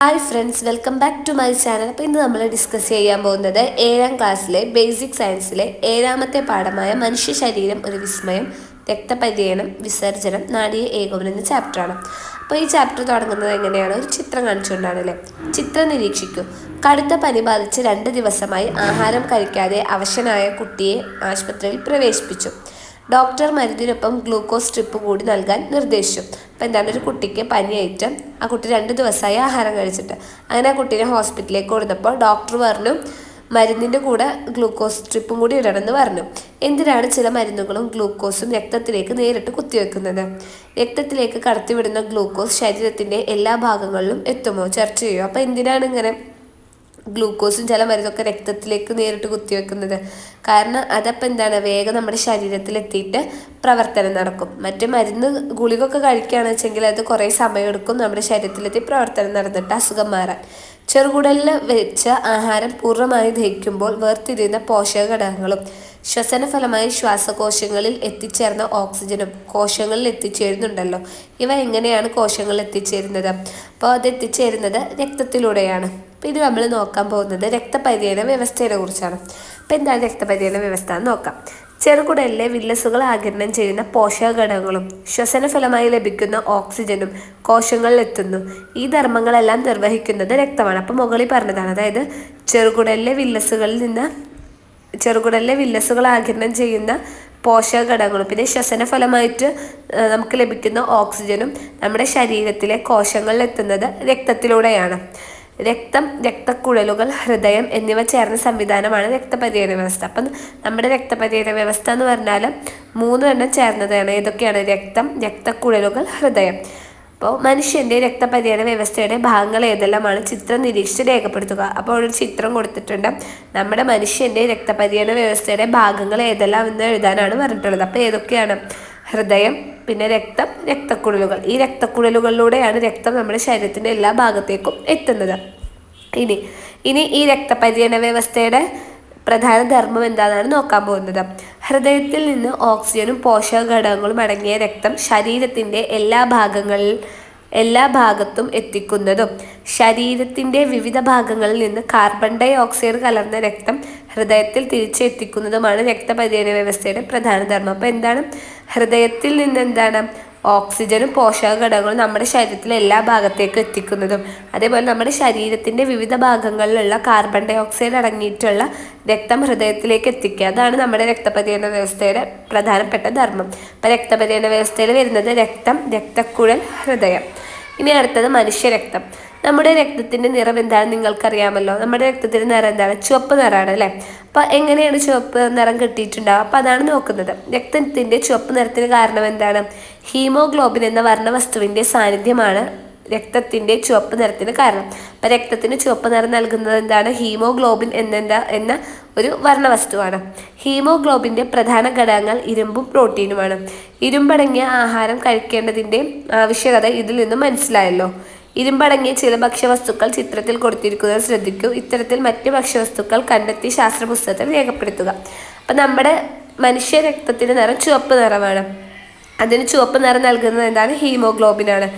Hi friends, welcome back to my channel. അപ്പോൾ ഇന്ന് നമ്മൾ ഡിസ്കസ് ചെയ്യാൻ പോകുന്നത് 7ാം ക്ലാസ്സിലെ ബേസിക് സയൻസിലെ 7ാമത്തെ പാഠമായ മനുഷ്യ ശരീരം ഒരു വിസ്മയം, രക്തപര്യനം, വിസർജനം, നാഡീയ ഏകോപനം എന്ന ചാപ്റ്ററാണ്. അപ്പോൾ ഈ ചാപ്റ്റർ തുടങ്ങുന്നത് എങ്ങനെയാണ്? ഒരു ചിത്രം കാണിച്ചുകൊണ്ടാണല്ലേ. ചിത്രം നിരീക്ഷിക്കൂ. കടുത്ത പനി ബാധിച്ച് 2 ദിവസമായി ആഹാരം കഴിക്കാതെ അവശനായ കുട്ടിയെ ആശുപത്രിയിൽ പ്രവേശിപ്പിച്ചു. ഡോക്ടർ മരുന്നിനൊപ്പം ഗ്ലൂക്കോസ് സ്ട്രിപ്പ് കൂടി നൽകാൻ നിർദ്ദേശിച്ചു. അപ്പോൾ എന്താണ്, ഒരു കുട്ടിക്ക് പനിയായിട്ട് ആ കുട്ടി 2 ദിവസമായി ആഹാരം കഴിച്ചിട്ട് അങ്ങനെ ആ കുട്ടീനെ ഹോസ്പിറ്റലിലേക്ക് കൊടുത്തപ്പോൾ ഡോക്ടർ പറഞ്ഞു മരുന്നിൻ്റെ കൂടെ ഗ്ലൂക്കോസ് സ്ട്രിപ്പും കൂടി ഇടണമെന്ന് പറഞ്ഞു. എന്തിനാണ് ചില മരുന്നുകളും ഗ്ലൂക്കോസും രക്തത്തിലേക്ക് നേരിട്ട് കുത്തിവെക്കുന്നത്? രക്തത്തിലേക്ക് കടത്തിവിടുന്ന ഗ്ലൂക്കോസ് ശരീരത്തിൻ്റെ എല്ലാ ഭാഗങ്ങളിലും എത്തുമോ? ചർച്ച ചെയ്യുമോ. അപ്പോൾ എന്തിനാണ് ഇങ്ങനെ ഗ്ലൂക്കോസും ചില മരുന്നൊക്കെ രക്തത്തിലേക്ക് നേരിട്ട് കുത്തിവെക്കുന്നത്? കാരണം അതപ്പോൾ എന്താണ്, വേഗം നമ്മുടെ ശരീരത്തിലെത്തിയിട്ട് പ്രവർത്തനം നടക്കും. മറ്റു മരുന്ന് ഗുളികൊക്കെ കഴിക്കുകയാണെന്ന് വെച്ചെങ്കിൽ അത് കുറേ സമയമെടുക്കും നമ്മുടെ ശരീരത്തിലെത്തി പ്രവർത്തനം നടന്നിട്ട് അസുഖം മാറാൻ. ചെറുകുടലിൽ വെച്ച ആഹാരം പൂർണ്ണമായി ദഹിക്കുമ്പോൾ വേർതിരിയുന്ന പോഷക ഘടകങ്ങളും ശ്വസന ഫലമായി ശ്വാസകോശങ്ങളിൽ എത്തിച്ചേർന്ന ഓക്സിജനും കോശങ്ങളിൽ എത്തിച്ചേരുന്നുണ്ടല്ലോ. ഇവ എങ്ങനെയാണ് കോശങ്ങളിൽ എത്തിച്ചേരുന്നത്? അപ്പോൾ അത് എത്തിച്ചേരുന്നത് രക്തത്തിലൂടെയാണ്. അപ്പോൾ ഇത് നമ്മൾ നോക്കാൻ പോകുന്നത് രക്തപര്യന വ്യവസ്ഥയെ കുറിച്ചാണ്. അപ്പോൾ എന്താണ് രക്തപര്യന വ്യവസ്ഥ എന്ന് നോക്കാം. ചെറുകുടലിലെ വില്ലസുകൾ ആഗിരണം ചെയ്യുന്ന പോഷക ഘടകങ്ങളും ശ്വസന ഫലമായി ലഭിക്കുന്ന ഓക്സിജനും കോശങ്ങളിൽ എത്തുന്നു. ഈ ധർമ്മങ്ങളെല്ലാം നിർവഹിക്കുന്നത് രക്തമാണ്. അപ്പോൾ മുകളിൽ പറഞ്ഞതാണ്, അതായത് ചെറുകുടലിലെ വില്ലസുകൾ ആഗിരണം ചെയ്യുന്ന പോഷക ഘടകങ്ങളും പിന്നെ ശ്വസന ഫലമായിട്ട് നമുക്ക് ലഭിക്കുന്ന ഓക്സിജനും നമ്മുടെ ശരീരത്തിലെ കോശങ്ങളിൽ എത്തുന്നത് രക്തത്തിലൂടെയാണ്. രക്തം, രക്തക്കുഴലുകൾ, ഹൃദയം എന്നിവ ചേർന്ന സംവിധാനമാണ് രക്തപര്യന വ്യവസ്ഥ. അപ്പം നമ്മുടെ രക്തപര്യന വ്യവസ്ഥ എന്ന് പറഞ്ഞാൽ 3 എണ്ണം ചേർന്നതാണ്. ഏതൊക്കെയാണ്? രക്തം, രക്തക്കുഴലുകൾ, ഹൃദയം. അപ്പോൾ മനുഷ്യൻ്റെ രക്തപര്യന വ്യവസ്ഥയുടെ ഭാഗങ്ങൾ ഏതെല്ലാമാണ്? ചിത്രം നിരീക്ഷിച്ച് രേഖപ്പെടുത്തുക. അപ്പോൾ ഒരു ചിത്രം കൊടുത്തിട്ടുണ്ട്. നമ്മുടെ മനുഷ്യൻ്റെ രക്തപര്യന വ്യവസ്ഥയുടെ ഭാഗങ്ങൾ ഏതെല്ലാം എന്ന് എഴുതാനാണ് പറഞ്ഞിട്ടുള്ളത്. അപ്പോൾ ഏതൊക്കെയാണ്? ഹൃദയം, പിന്നെ രക്തം, രക്തക്കുഴലുകൾ. ഈ രക്തക്കുഴലുകളിലൂടെയാണ് രക്തം നമ്മുടെ ശരീരത്തിൻ്റെ എല്ലാ ഭാഗത്തേക്കും എത്തുന്നത്. ഇനി ഈ രക്തപര്യന വ്യവസ്ഥയുടെ പ്രധാന ധർമ്മം എന്താണെന്നാണ് നോക്കാൻ പോകുന്നത്. ഹൃദയത്തിൽ നിന്ന് ഓക്സിജനും പോഷക ഘടകങ്ങളും അടങ്ങിയ രക്തം ശരീരത്തിൻ്റെ എല്ലാ ഭാഗത്തും എത്തിക്കുന്നതും ശരീരത്തിൻ്റെ വിവിധ ഭാഗങ്ങളിൽ നിന്ന് കാർബൺ ഡൈ ഓക്സൈഡ് കലർന്ന രക്തം ഹൃദയത്തിൽ തിരിച്ചെത്തിക്കുന്നതുമാണ് രക്തപര്യന വ്യവസ്ഥയുടെ പ്രധാന ധർമ്മം. അപ്പോൾ എന്താണ്? ഹൃദയത്തിൽ നിന്ന് എന്താണ്, ഓക്സിജനും പോഷക ഘടകങ്ങളും നമ്മുടെ ശരീരത്തിലെ എല്ലാ ഭാഗത്തേക്കും എത്തിക്കുന്നതും അതേപോലെ നമ്മുടെ ശരീരത്തിൻ്റെ വിവിധ ഭാഗങ്ങളിലുള്ള കാർബൺ ഡൈ ഓക്സൈഡ് അടങ്ങിയിട്ടുള്ള രക്തം ഹൃദയത്തിലേക്ക് എത്തിക്കുക. അതാണ് നമ്മുടെ രക്തപര്യന വ്യവസ്ഥയുടെ പ്രധാനപ്പെട്ട ധർമ്മം. അപ്പോൾ രക്തപര്യന വ്യവസ്ഥയിൽ വരുന്നത് രക്തം, രക്തക്കുഴൽ, ഹൃദയം. ഇനി അടുത്തത് മനുഷ്യരക്തം. നമ്മുടെ രക്തത്തിൻ്റെ നിറം എന്താണെന്ന് നിങ്ങൾക്കറിയാമല്ലോ. നമ്മുടെ രക്തത്തിൻ്റെ നിറം എന്താണ്? ചുവപ്പ് നിറമാണ് അല്ലേ. അപ്പോൾ എങ്ങനെയാണ് ചുവപ്പ് നിറം കിട്ടിയിട്ടുണ്ടാവുക? അപ്പോൾ അതാണ് നോക്കുന്നത്. രക്തത്തിൻ്റെ ചുവപ്പ് നിറത്തിന് കാരണം എന്താണ്? ഹീമോഗ്ലോബിൻ എന്ന വർണ്ണവസ്തുവിൻ്റെ സാന്നിധ്യമാണ് രക്തത്തിൻ്റെ ചുവപ്പ് നിറത്തിന് കാരണം. അപ്പം രക്തത്തിന് ചുവപ്പ് നിറം നൽകുന്നത് എന്താണ്? ഹീമോഗ്ലോബിൻ എന്ന ഒരു വർണ്ണവസ്തുവാണ്. ഹീമോഗ്ലോബിൻ്റെ പ്രധാന ഘടകങ്ങൾ ഇരുമ്പും പ്രോട്ടീനുമാണ്. ഇരുമ്പടങ്ങിയ ആഹാരം കഴിക്കേണ്ടതിൻ്റെ ആവശ്യകത ഇതിൽ നിന്നും മനസ്സിലായല്ലോ. ഇരുമ്പടങ്ങിയ ചില ഭക്ഷ്യവസ്തുക്കൾ ചിത്രത്തിൽ കൊടുത്തിരിക്കുന്നത് ശ്രദ്ധിക്കൂ. ഇത്തരത്തിൽ മറ്റ് ഭക്ഷ്യവസ്തുക്കൾ കണ്ടെത്തി ശാസ്ത്ര പുസ്തകത്തിൽ രേഖപ്പെടുത്തുക. അപ്പം നമ്മുടെ മനുഷ്യ രക്തത്തിൻ്റെ നിറം ചുവപ്പ് നിറമാണ്. അതിന് ചുവപ്പ് നിറം നൽകുന്നത് എന്താണ്? ഹീമോഗ്ലോബിനാണ്.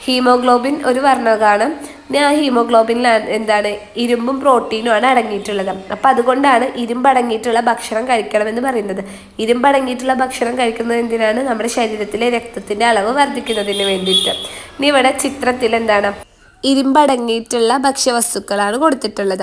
ഹീമോഗ്ലോബിൻ ഒരു വർണ്ണകമാണ്. ഇനി ആ ഹീമോഗ്ലോബിനിൽ എന്താണ്? ഇരുമ്പും പ്രോട്ടീനുമാണ് അടങ്ങിയിട്ടുള്ളത്. അപ്പം അതുകൊണ്ടാണ് ഇരുമ്പടങ്ങിയിട്ടുള്ള ഭക്ഷണം കഴിക്കണമെന്ന് പറയുന്നത്. ഇരുമ്പടങ്ങിയിട്ടുള്ള ഭക്ഷണം കഴിക്കുന്നത് എന്തിനാണ്? നമ്മുടെ ശരീരത്തിലെ രക്തത്തിൻ്റെ അളവ് വർദ്ധിക്കുന്നതിന് വേണ്ടിയിട്ട്. ഇനി ഇവിടെ ചിത്രത്തിൽ എന്താണ്? ഇരുമ്പടങ്ങിയിട്ടുള്ള ഭക്ഷ്യവസ്തുക്കളാണ് കൊടുത്തിട്ടുള്ളത്.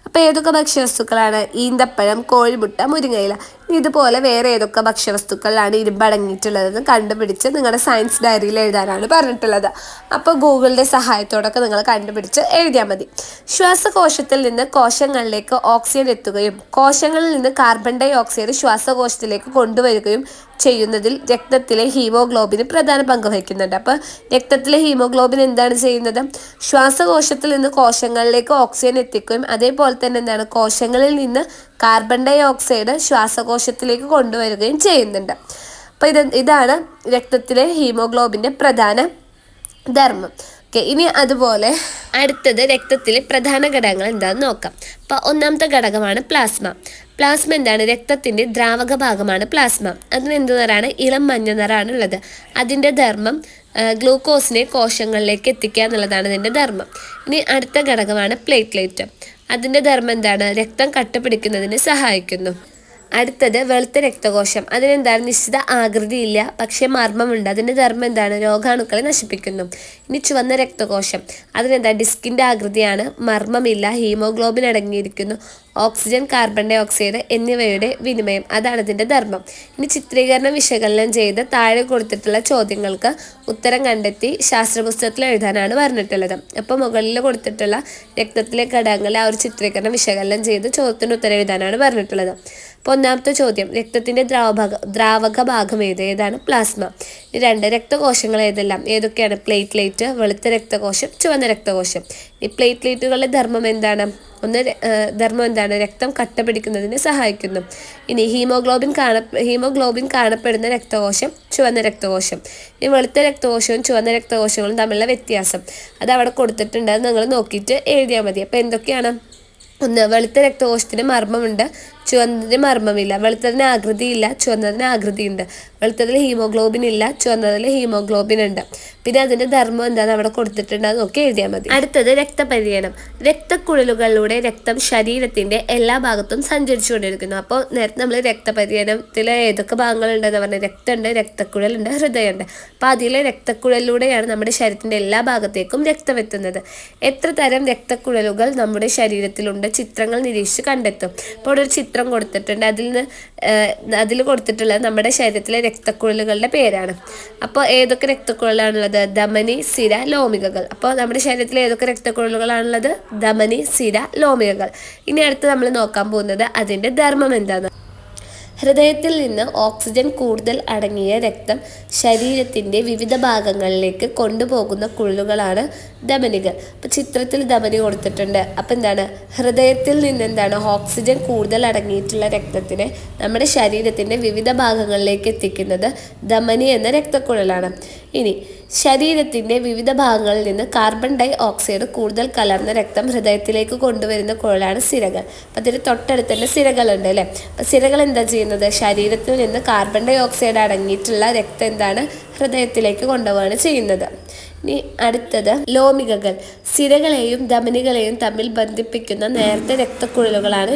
അപ്പോൾ ഏതൊക്കെ ഭക്ഷ്യവസ്തുക്കളാണ്? ഈന്തപ്പഴം, കോഴിമുട്ട, മുരിങ്ങയില. ഇതുപോലെ വേറെ ഏതൊക്കെ ഭക്ഷ്യവസ്തുക്കളിലാണ് ഇരുമ്പടങ്ങിയിട്ടുള്ളതെന്ന് കണ്ടുപിടിച്ച് നിങ്ങളുടെ സയൻസ് ഡയറിയിൽ എഴുതാനാണ് പറഞ്ഞിട്ടുള്ളത്. അപ്പോൾ ഗൂഗിളിൻ്റെ സഹായത്തോടൊക്കെ നിങ്ങൾ കണ്ടുപിടിച്ച് എഴുതിയാൽ മതി. ശ്വാസകോശത്തിൽ നിന്ന് കോശങ്ങളിലേക്ക് ഓക്സിജൻ എത്തുകയും കോശങ്ങളിൽ നിന്ന് കാർബൺ ഡൈ ഓക്സൈഡ് ശ്വാസകോശത്തിലേക്ക് കൊണ്ടുവരികയും ചെയ്യുന്നതിൽ രക്തത്തിലെ ഹീമോഗ്ലോബിന് പ്രധാന പങ്ക് വഹിക്കുന്നുണ്ട്. അപ്പോൾ രക്തത്തിലെ ഹീമോഗ്ലോബിൻ എന്താണ് ചെയ്യുന്നത്? ശ്വാസകോശത്തിൽ നിന്ന് കോശങ്ങളിലേക്ക് ഓക്സിജൻ എത്തിക്കുകയും അതേപോലെ തന്നെ എന്താണ്, കോശങ്ങളിൽ നിന്ന് കാർബൺ ഡൈ ഓക്സൈഡ് ശ്വാസകോശത്തിലേക്ക് കൊണ്ടുവരികയും ചെയ്യുന്നുണ്ട്. അപ്പോൾ ഇതാണ് രക്തത്തിലെ ഹീമോഗ്ലോബിൻ്റെ പ്രധാന ധർമ്മം. ഇനി അതുപോലെ അടുത്തത് രക്തത്തിലെ പ്രധാന ഘടകങ്ങൾ എന്താണെന്ന് നോക്കാം. അപ്പോൾ ഒന്നാമത്തെ ഘടകമാണ് പ്ലാസ്മ. പ്ലാസ്മ എന്താണ്? രക്തത്തിൻ്റെ ദ്രാവക ഭാഗമാണ് പ്ലാസ്മ. അതിന് എന്ത് നിറാണ്? ഇളം മഞ്ഞ നിറാണ് ഉള്ളത്. അതിൻ്റെ ധർമ്മം ഗ്ലൂക്കോസിനെ കോശങ്ങളിലേക്ക് എത്തിക്കുക എന്നുള്ളതാണ് ഇതിൻ്റെ ധർമ്മം. ഇനി അടുത്ത ഘടകമാണ് പ്ലേറ്റ്ലേറ്റ്. അതിൻ്റെ ധർമ്മം എന്താണ്? രക്തം കട്ടപിടിക്കുന്നതിന് സഹായിക്കുന്നു. അടുത്തത് വെളുത്ത രക്തകോശം. അതിനെന്താണ്? നിശ്ചിത ആകൃതിയില്ല, പക്ഷേ മർമ്മമുണ്ട്. അതിൻ്റെ ധർമ്മം എന്താണ്? രോഗാണുക്കളെ നശിപ്പിക്കുന്നു. ഇനി ചുവന്ന രക്തകോശം. അതിനെന്താ? ഡിസ്കിൻ്റെ ആകൃതിയാണ്, മർമ്മമില്ല, ഹീമോഗ്ലോബിൻ അടങ്ങിയിരിക്കുന്നു, ഓക്സിജൻ, കാർബൺ ഡൈ ഓക്സൈഡ് എന്നിവയുടെ വിനിമയം, അതാണ് ഇതിൻ്റെ ധർമ്മം. ഇനി ചിത്രീകരണം വിശകലനം ചെയ്ത് താഴെ കൊടുത്തിട്ടുള്ള ചോദ്യങ്ങൾക്ക് ഉത്തരം കണ്ടെത്തി ശാസ്ത്രപുസ്തകത്തിൽ എഴുതാനാണ് പറഞ്ഞിട്ടുള്ളത്. അപ്പോൾ മുകളിൽ കൊടുത്തിട്ടുള്ള രക്തത്തിലെ ഘടകങ്ങളെ ആ ഒരു ചിത്രീകരണം വിശകലനം ചെയ്ത് ചോദ്യത്തിന് ഉത്തരം എഴുതാനാണ് പറഞ്ഞിട്ടുള്ളത്. അപ്പോൾ ഒന്നാമത്തെ ചോദ്യം, രക്തത്തിൻ്റെ ദ്രാവക ഭാഗം ഏതാണ്? പ്ലാസ്മ. 2, രക്തകോശങ്ങൾ ഏതൊക്കെയാണ്? പ്ലേറ്റ്ലേറ്റ്, വെളുത്ത രക്തകോശം, ചുവന്ന രക്തകോശം. ഈ പ്ലേറ്റ്ലേറ്റുകളുടെ ധർമ്മം എന്താണ്? രക്തം കട്ടപിടിക്കുന്നതിന് സഹായിക്കുന്നു. ഇനി ഹീമോഗ്ലോബിൻ കാണപ്പെടുന്ന രക്തകോശം ചുവന്ന രക്തകോശം. ഈ വെളുത്ത രക്തകോശവും ചുവന്ന രക്തകോശങ്ങളും തമ്മിലുള്ള വ്യത്യാസം അത് അവിടെ കൊടുത്തിട്ടുണ്ട്, അത് നിങ്ങൾ നോക്കിയിട്ട് എഴുതിയാൽ മതി. അപ്പോൾ എന്തൊക്കെയാണ്? 1, വെളുത്ത രക്തകോശത്തിന് മർമ്മമുണ്ട്, ചുവന്നതിന് മർമ്മമില്ല. വെളുത്തതിന് ആകൃതിയില്ല, ചുവന്നതിന് ആകൃതിയുണ്ട്. വെളുത്തതിൽ ഹീമോഗ്ലോബിൻ ഇല്ല, ചുവന്നതിൽ ഹീമോഗ്ലോബിൻ ഉണ്ട്. പിന്നെ അതിൻ്റെ ധർമ്മം എന്താണെന്ന് അവിടെ കൊടുത്തിട്ടുണ്ട്, അത് നോക്കി എഴുതിയാൽ മതി. അടുത്തത് രക്തപര്യനം. രക്തക്കുഴലുകളിലൂടെ രക്തം ശരീരത്തിൻ്റെ എല്ലാ ഭാഗത്തും സഞ്ചരിച്ചുകൊണ്ടിരിക്കുന്നു. അപ്പോൾ നേരത്തെ നമ്മൾ രക്തപര്യനത്തിൽ ഏതൊക്കെ ഭാഗങ്ങളുണ്ടെന്ന് പറഞ്ഞാൽ രക്തമുണ്ട്, രക്തക്കുഴലുണ്ട്, ഹൃദയമുണ്ട്. അപ്പോൾ അതിലെ രക്തക്കുഴലിലൂടെയാണ് നമ്മുടെ ശരീരത്തിൻ്റെ എല്ലാ ഭാഗത്തേക്കും രക്തം എത്തുന്നത്. എത്ര തരം രക്തക്കുഴലുകൾ നമ്മുടെ ശരീരത്തിലുണ്ട്? ചിത്രങ്ങൾ നിരീക്ഷിച്ച് കണ്ടെത്തും. അപ്പോൾ ഒരു ചിത്രം കൊടുത്തിട്ടുണ്ട്, അതിൽ കൊടുത്തിട്ടുള്ളത് നമ്മുടെ ശരീരത്തിലെ രക്തക്കുഴലുകളുടെ പേരാണ്. അപ്പോൾ ഏതൊക്കെ രക്തക്കുഴലാണുള്ളത്? ധമനി, സിര, ലോമികകൾ. അപ്പോൾ നമ്മുടെ ശരീരത്തിൽ ഏതൊക്കെ രക്തക്കുഴലുകളാണുള്ളത്? ധമനി, സിര, ലോമികകൾ. ഇനി അടുത്ത് നമ്മൾ നോക്കാൻ പോകുന്നത് അതിൻ്റെ ധർമ്മം എന്താണ്. ഹൃദയത്തിൽ നിന്ന് ഓക്സിജൻ കൂടുതൽ അടങ്ങിയ രക്തം ശരീരത്തിൻ്റെ വിവിധ ഭാഗങ്ങളിലേക്ക് കൊണ്ടുപോകുന്ന കുഴലുകളാണ് ധമനികൾ. അപ്പോൾ ചിത്രത്തിൽ ധമനി കൊടുത്തിട്ടുണ്ട്. അപ്പോൾ എന്താണ്? ഹൃദയത്തിൽ നിന്ന് ഓക്സിജൻ കൂടുതൽ അടങ്ങിയിട്ടുള്ള രക്തത്തിനെ നമ്മുടെ ശരീരത്തിൻ്റെ വിവിധ ഭാഗങ്ങളിലേക്ക് എത്തിക്കുന്നത് ധമനി എന്ന രക്തക്കുഴലാണ്. ഇനി ശരീരത്തിൻ്റെ വിവിധ ഭാഗങ്ങളിൽ നിന്ന് കാർബൺ ഡൈ ഓക്സൈഡ് കൂടുതൽ കലർന്ന രക്തം ഹൃദയത്തിലേക്ക് കൊണ്ടുവരുന്ന കുഴലാണ് സിരകൾ. അപ്പം അതിന് തൊട്ടടുത്ത് തന്നെ സിരകളുണ്ട് അല്ലേ. അപ്പം സിരകൾ എന്താ ചെയ്യുന്നത്? ശരീരത്തിൽ നിന്ന് കാർബൺ ഡൈ ഓക്സൈഡ് അടങ്ങിയിട്ടുള്ള രക്തം ഹൃദയത്തിലേക്ക് കൊണ്ടുപോവുകയാണ് ചെയ്യുന്നത്. ഇനി അടുത്തത് ലോമികകൾ. സിരകളെയും ധമനികളെയും തമ്മിൽ ബന്ധിപ്പിക്കുന്ന നേർത്ത രക്തക്കുഴലുകളാണ്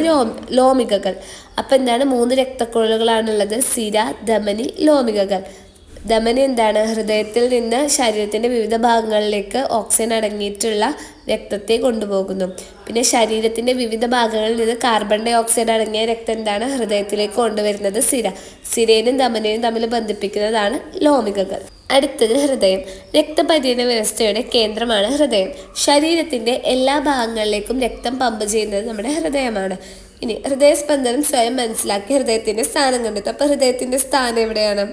ലോമികകൾ. അപ്പം 3 രക്തക്കുഴലുകളാണുള്ളത്? സിര, ധമനി, ലോമികകൾ. ധമനി ഹൃദയത്തിൽ നിന്ന് ശരീരത്തിൻ്റെ വിവിധ ഭാഗങ്ങളിലേക്ക് ഓക്സിജൻ അടങ്ങിയിട്ടുള്ള രക്തത്തെ കൊണ്ടുപോകുന്നു. പിന്നെ ശരീരത്തിൻ്റെ വിവിധ ഭാഗങ്ങളിൽ നിന്ന് കാർബൺ ഡൈ ഓക്സൈഡ് അടങ്ങിയ രക്തം ഹൃദയത്തിലേക്ക് കൊണ്ടുവരുന്നത് സിര. സിരയും ധമനിയും തമ്മിൽ ബന്ധിപ്പിക്കുന്നതാണ് ലോമികകൾ. അടുത്തത് ഹൃദയം. രക്തപര്യന വ്യവസ്ഥയുടെ കേന്ദ്രമാണ് ഹൃദയം. ശരീരത്തിൻ്റെ എല്ലാ ഭാഗങ്ങളിലേക്കും രക്തം പമ്പ് ചെയ്യുന്നത് നമ്മുടെ ഹൃദയമാണ്. ഇനി ഹൃദയസ്പന്ദനം സ്വയം മനസ്സിലാക്കി ഹൃദയത്തിൻ്റെ സ്ഥാനം കണ്ടെത്തും. അപ്പോൾ ഹൃദയത്തിൻ്റെ സ്ഥാനം എവിടെയാണ്?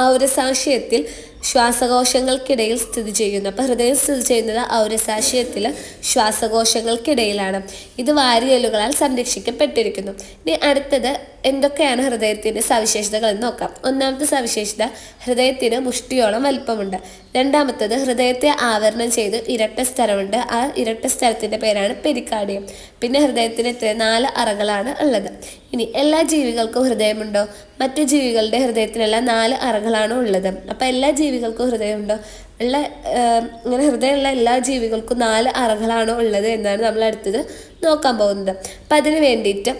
ഔരസാശയത്തിൽ ശ്വാസകോശങ്ങൾക്കിടയിൽ സ്ഥിതി ചെയ്യുന്നു. അപ്പോൾ ഹൃദയം സ്ഥിതി ചെയ്യുന്നത് ഔരസാശയത്തിൽ ശ്വാസകോശങ്ങൾക്കിടയിലാണ്. ഇത് വാരിയലുകളാൽ സംരക്ഷിക്കപ്പെട്ടിരിക്കുന്നു. ഇനി അടുത്തത് എന്തൊക്കെയാണ് ഹൃദയത്തിൻ്റെ സവിശേഷതകൾ എന്ന് നോക്കാം. ഒന്നാമത്തെ സവിശേഷത, ഹൃദയത്തിന് മുഷ്ടിയോളം വലിപ്പമുണ്ട്. രണ്ടാമത്തത്, ഹൃദയത്തെ ആവരണം ചെയ്ത് ഇരട്ട സ്ഥലമുണ്ട്. ആ ഇരട്ട സ്ഥലത്തിൻ്റെ പേരാണ് പെരിക്കാർഡിയം. പിന്നെ ഹൃദയത്തിന് 4 അറകളാണ് ഉള്ളത്. ഇനി എല്ലാ ജീവികൾക്കും ഹൃദയമുണ്ടോ? മറ്റു ജീവികളുടെ ഹൃദയത്തിനെല്ലാം 4 അറകളാണ് ഉള്ളത്. അപ്പോൾ എല്ലാ ജീവികൾക്കും ഹൃദയമുണ്ടോ? ഇങ്ങനെ ഹൃദയമുള്ള എല്ലാ ജീവികൾക്കും 4 അറകളാണോ ഉള്ളത് എന്നാണ് നമ്മൾ അടുത്തത് നോക്കാൻ പോകുന്നത്. അപ്പം അതിന് വേണ്ടിയിട്ട്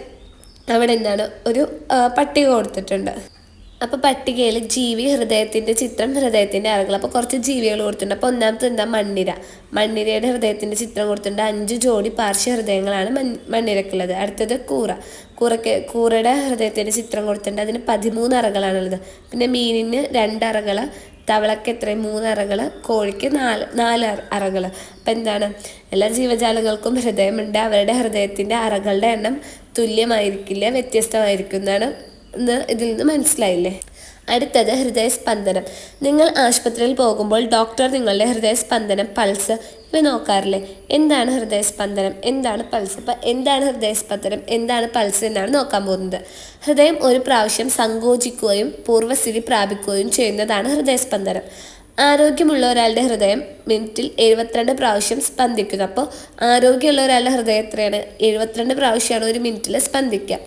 അവിടെ ഒരു പട്ടിക കൊടുത്തിട്ടുണ്ട്. അപ്പോൾ പട്ടികയിൽ ജീവി, ഹൃദയത്തിൻ്റെ ചിത്രം, ഹൃദയത്തിൻ്റെ അറകൾ. അപ്പോൾ കുറച്ച് ജീവികൾ കൊടുത്തിട്ടുണ്ട്. അപ്പോൾ ഒന്നാമത്തെ മണ്ണിര. മണ്ണിരയുടെ ഹൃദയത്തിൻ്റെ ചിത്രം കൊടുത്തിട്ടുണ്ട്. 5 ജോഡി പാർശ്വ ഹൃദയങ്ങളാണ് മണ്ണിരക്കുള്ളത്. അടുത്തത് കൂറയുടെ ഹൃദയത്തിൻ്റെ ചിത്രം കൊടുത്തിട്ടുണ്ട്. അതിന് 13 അറകളാണുള്ളത്. പിന്നെ മീനിന് 2 അറകൾ, തവളയ്ക്ക് 3 അറകൾ, കോഴിക്ക് 4 അറകൾ. അപ്പം എല്ലാ ജീവജാലങ്ങൾക്കും ഹൃദയമുണ്ട്. അവരുടെ ഹൃദയത്തിൻ്റെ അറകളുടെ എണ്ണം തുല്യമായിരിക്കില്ല, വ്യത്യസ്തമായിരിക്കും എന്നാണ് ഇതിൽ നിന്ന് മനസ്സിലായില്ലേ. അടുത്തത് ഹൃദയസ്പന്ദനം. നിങ്ങൾ ആശുപത്രിയിൽ പോകുമ്പോൾ ഡോക്ടർ നിങ്ങളുടെ ഹൃദയസ്പന്ദനം, പൾസ് ഇവ നോക്കാറില്ലേ? എന്താണ് ഹൃദയസ്പന്ദനം, എന്താണ് പൾസ്? അപ്പം എന്താണ് ഹൃദയസ്പന്ദനം, എന്താണ് പൾസ് എന്നാണ് നോക്കാൻ പോകുന്നത്. ഹൃദയം ഒരു പ്രാവശ്യം സങ്കോചിക്കുകയും പൂർവ്വസ്ഥിതി പ്രാപിക്കുകയും ചെയ്യുന്നതാണ് ഹൃദയസ്പന്ദനം. ആരോഗ്യമുള്ള ഒരാളുടെ ഹൃദയം മിനിറ്റിൽ 72 പ്രാവശ്യം സ്പന്ദിക്കുന്നു. അപ്പോൾ ആരോഗ്യമുള്ള ഒരാളുടെ ഹൃദയം എത്രയാണ്? 72 പ്രാവശ്യമാണ് ഒരു മിനിറ്റിൽ സ്പന്ദിക്കുക.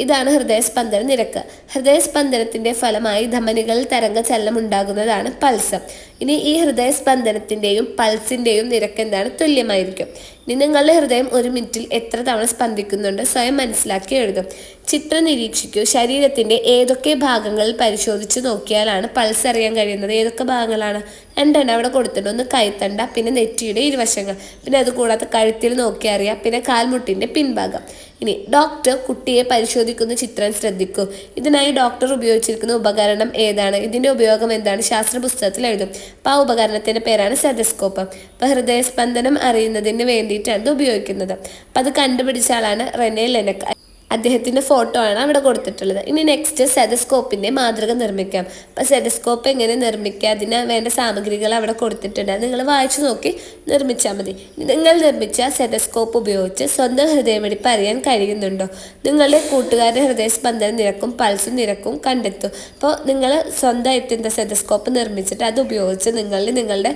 ഇതാണ് ഹൃദയസ്പന്ദന നിരക്ക്. ഹൃദയസ്പന്ദനത്തിൻ്റെ ഫലമായി ധമനികളിൽ തരംഗചലനം ഉണ്ടാകുന്നതാണ് പൾസ്. ഇനി ഈ ഹൃദയസ്പന്ദനത്തിൻ്റെയും പൾസിൻ്റെയും നിരക്ക് എന്താണ്? തുല്യമായിരിക്കും. ഇനി നിങ്ങളുടെ ഹൃദയം ഒരു മിനിറ്റിൽ എത്ര തവണ സ്പന്ദിക്കുന്നുണ്ട് സ്വയം മനസ്സിലാക്കി എഴുതും. ചിത്രം നിരീക്ഷിക്കൂ. ശരീരത്തിൻ്റെ ഏതൊക്കെ ഭാഗങ്ങളിൽ പരിശോധിച്ച് നോക്കിയാലാണ് പൾസ് അറിയാൻ കഴിയുന്നത്? ഏതൊക്കെ ഭാഗങ്ങളാണ്? രണ്ടെണ്ണം അവിടെ കൊടുത്തിട്ടുണ്ട്. ഒന്ന് കൈത്തണ്ട, പിന്നെ നെറ്റിയുടെ ഇരുവശങ്ങൾ, പിന്നെ അതുകൂടാതെ കഴുത്തിൽ നോക്കി അറിയാം, പിന്നെ കാൽമുട്ടിൻ്റെ പിൻഭാഗം. ഇനി ഡോക്ടർ കുട്ടിയെ പരിശോധിക്കുന്ന ചിത്രം ശ്രദ്ധിക്കൂ. ഇതിനായി ഡോക്ടർ ഉപയോഗിച്ചിരിക്കുന്ന ഉപകരണം ഏതാണ്? ഇതിൻ്റെ ഉപയോഗം എന്താണ്? ശാസ്ത്ര പുസ്തകത്തിൽ എഴുതും. അപ്പോൾ ആ ഉപകരണത്തിൻ്റെ പേരാണ് സ്റ്റെതസ്കോപ്പ്. അപ്പോൾ ഹൃദയസ്പന്ദനം അറിയുന്നതിന് വേണ്ടിയിട്ടാണ് ഇത് ഉപയോഗിക്കുന്നത്. അപ്പം അത് കണ്ടുപിടിച്ച ആളാണ് റെനെ ലെനക്ക്. അദ്ദേഹത്തിൻ്റെ ഫോട്ടോ ആണ് അവിടെ കൊടുത്തിട്ടുള്ളത്. ഇനി നെക്സ്റ്റ് സ്റ്റെതസ്കോപ്പിൻ്റെ മാതൃക നിർമ്മിക്കാം. അപ്പോൾ സ്റ്റെതസ്കോപ്പ് എങ്ങനെ നിർമ്മിക്കുക, അതിന് വേണ്ട സാമഗ്രികൾ അവിടെ കൊടുത്തിട്ടുണ്ട്. അത് നിങ്ങൾ വായിച്ചു നോക്കി നിർമ്മിച്ചാൽ മതി. നിങ്ങൾ നിർമ്മിച്ച സ്റ്റെതസ്കോപ്പ് ഉപയോഗിച്ച് സ്വന്തം ഹൃദയമിടിപ്പ് അറിയാൻ കഴിയുന്നുണ്ടോ? നിങ്ങളുടെ കൂട്ടുകാരുടെ ഹൃദയസ്പന്ദന നിരക്കും പൾസും നിരക്കും കണ്ടെത്തും. അപ്പോൾ നിങ്ങൾ സ്വന്തമായിട്ട് എന്താ സ്റ്റെതസ്കോപ്പ് നിർമ്മിച്ചിട്ട് അത് ഉപയോഗിച്ച് നിങ്ങളുടെ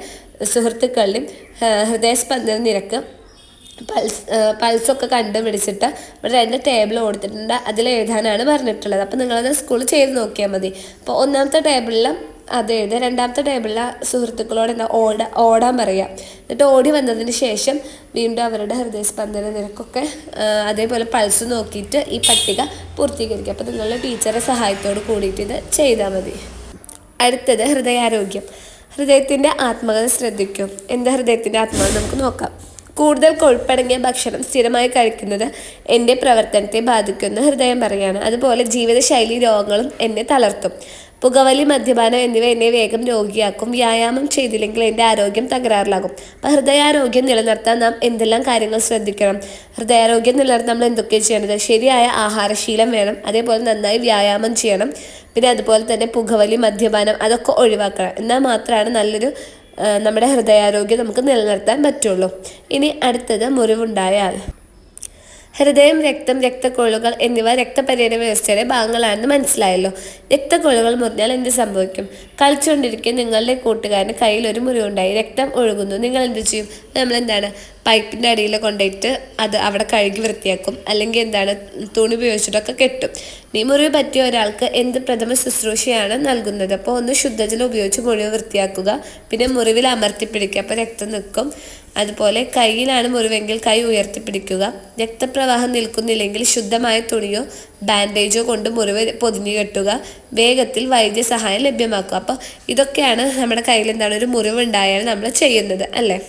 സുഹൃത്തുക്കളുടെയും ഹൃദയസ്പന്ദന നിരക്ക് പൾസൊക്കെ കണ്ടുപിടിച്ചിട്ട് ഇവിടെ 2 ടേബിൾ കൊടുത്തിട്ടുണ്ട്. അതിൽ എഴുതാനാണ് പറഞ്ഞിട്ടുള്ളത്. അപ്പോൾ നിങ്ങളത് സ്കൂളിൽ ചെയ്ത് നോക്കിയാൽ മതി. അപ്പോൾ ഒന്നാമത്തെ ടേബിളിൽ അത് എഴുതുക. രണ്ടാമത്തെ ടേബിളിൽ സുഹൃത്തുക്കളോട് ഓടാൻ പറയുക. എന്നിട്ട് ഓടി വന്നതിന് ശേഷം വീണ്ടും അവരുടെ ഹൃദയസ്പന്ദന നിരക്കൊക്കെ അതേപോലെ പൾസ് നോക്കിയിട്ട് ഈ പട്ടിക പൂർത്തീകരിക്കുക. അപ്പോൾ നിങ്ങളുടെ ടീച്ചറുടെ സഹായത്തോട് കൂടിയിട്ട് ഇത് ചെയ്താൽ മതി. അടുത്തത് ഹൃദയാരോഗ്യം. ഹൃദയത്തിൻ്റെ ആത്മകഥ ശ്രദ്ധിക്കും. എന്താ ഹൃദയത്തിൻ്റെ ആത്മകഥ നമുക്ക് നോക്കാം. കൂടുതൽ കൊഴുപ്പടങ്ങിയ ഭക്ഷണം സ്ഥിരമായി കഴിക്കുന്നത് എൻ്റെ പ്രവർത്തനത്തെ ബാധിക്കുമെന്ന് ഹൃദയം പറയുകയാണ്. അതുപോലെ ജീവിതശൈലി രോഗങ്ങളും എന്നെ തളർത്തും. പുകവലി, മദ്യപാനം എന്നിവ എന്നെ വേഗം രോഗിയാക്കും. വ്യായാമം ചെയ്തില്ലെങ്കിൽ എൻ്റെ ആരോഗ്യം തകരാറിലാകും. അപ്പോൾ ഹൃദയാരോഗ്യം നിലനിർത്താൻ നാം എന്തെല്ലാം കാര്യങ്ങൾ ശ്രദ്ധിക്കണം? ഹൃദയാരോഗ്യം നിലനിർത്താൻ നമ്മൾ എന്തൊക്കെയാണ് ചെയ്യേണ്ടത്? ശരിയായ ആഹാരശീലം വേണം. അതേപോലെ നന്നായി വ്യായാമം ചെയ്യണം. പിന്നെ അതുപോലെ തന്നെ പുകവലി, മദ്യപാനം അതൊക്കെ ഒഴിവാക്കണം. എന്നാൽ മാത്രമാണ് നല്ലൊരു നമ്മുടെ ഹൃദയാരോഗ്യം നമുക്ക് നിലനിർത്താൻ പറ്റുള്ളൂ. ഇനി അടുത്തത് മുറിവുണ്ടായാൽ. ഹൃദയം, രക്തം, രക്തക്കൊഴലുകൾ എന്നിവ രക്തപര്യന വ്യവസ്ഥയുടെ ഭാഗങ്ങളാണെന്ന് മനസ്സിലായല്ലോ. രക്തക്കൊഴലുകൾ മുറിഞ്ഞാൽ എന്ത് സംഭവിക്കും? കളിച്ചുകൊണ്ടിരിക്കെ നിങ്ങളുടെ കൂട്ടുകാരന് കയ്യിൽ ഒരു മുറിവുണ്ടായി, രക്തം ഒഴുകുന്നു. നിങ്ങൾ എന്ത് ചെയ്യും? നമ്മളെന്താണ് പൈപ്പിൻ്റെ അടിയിൽ കൊണ്ടുപോയിട്ട് അത് അവിടെ കഴുകി വൃത്തിയാക്കും. അല്ലെങ്കിൽ എന്താണ് തുണി ഉപയോഗിച്ചിട്ടൊക്കെ കെട്ടും. ഈ മുറിവ് പറ്റിയ ഒരാൾക്ക് എന്ത് പ്രഥമ ശുശ്രൂഷയാണ് നൽകുന്നത്? അപ്പോൾ ഒന്ന് ശുദ്ധജലം ഉപയോഗിച്ച് മുറിവ് വൃത്തിയാക്കുക. പിന്നെ മുറിവിൽ അമർത്തിപ്പിടിക്കുക, അപ്പോൾ രക്തം നിൽക്കും. അതുപോലെ കയ്യിലാണ് മുറിവെങ്കിൽ കൈ ഉയർത്തിപ്പിടിക്കുക. രക്തപ്രവാഹം നിൽക്കുന്നില്ലെങ്കിൽ ശുദ്ധമായ തുണിയോ ബാൻഡേജോ കൊണ്ട് മുറിവ് പൊതിഞ്ഞു കെട്ടുക. വേഗത്തിൽ വൈദ്യസഹായം ലഭ്യമാക്കുക. അപ്പോൾ ഇതൊക്കെയാണ് നമ്മുടെ കയ്യിൽ എന്താണ് ഒരു മുറിവുണ്ടായാൽ നമ്മൾ ചെയ്യുന്നത്, അല്ലേ?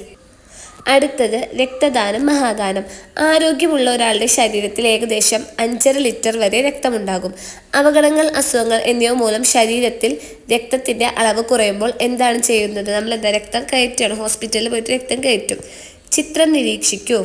അടുത്തത് രക്തദാനം, മഹാദാനം. ആരോഗ്യമുള്ള ഒരാളുടെ ശരീരത്തിൽ ഏകദേശം 5.5 ലിറ്റർ വരെ രക്തമുണ്ടാകും. അപകടങ്ങൾ, അസുഖങ്ങൾ എന്നിവ മൂലം ശരീരത്തിൽ രക്തത്തിൻ്റെ അളവ് കുറയുമ്പോൾ എന്താണ് ചെയ്യുന്നത്? നമ്മൾ രക്തം കയറ്റുകയാണ്. ഹോസ്പിറ്റലിൽ പോയിട്ട് രക്തം കയറ്റും. ചിത്രം നിരീക്ഷിക്കൂ.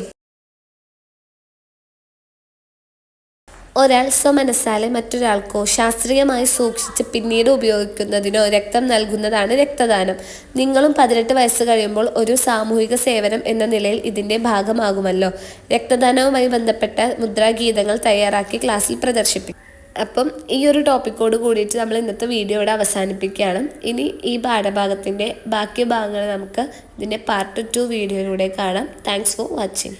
ഒരാൾ സ്വമനസ്സാലെ മറ്റൊരാൾക്കോ ശാസ്ത്രീയമായി സൂക്ഷിച്ച് പിന്നീട് ഉപയോഗിക്കുന്നതിനോ രക്തം നൽകുന്നതാണ് രക്തദാനം. നിങ്ങളും 18 വയസ്സ് കഴിയുമ്പോൾ ഒരു സാമൂഹിക സേവനം എന്ന നിലയിൽ ഇതിൻ്റെ ഭാഗമാകുമല്ലോ. രക്തദാനവുമായി ബന്ധപ്പെട്ട മുദ്രാഗീതങ്ങൾ തയ്യാറാക്കി ക്ലാസ്സിൽ പ്രദർശിപ്പിക്കും. അപ്പം ഈ ഒരു ടോപ്പിക്കോട് കൂടിയിട്ട് നമ്മൾ ഇന്നത്തെ വീഡിയോ ഇവിടെ അവസാനിപ്പിക്കുകയാണ്. ഇനി ഈ പാഠഭാഗത്തിൻ്റെ ബാക്കി ഭാഗങ്ങൾ നമുക്ക് ഇതിൻ്റെ പാർട്ട് 2 വീഡിയോയിലൂടെ കാണാം. Thanks for watching.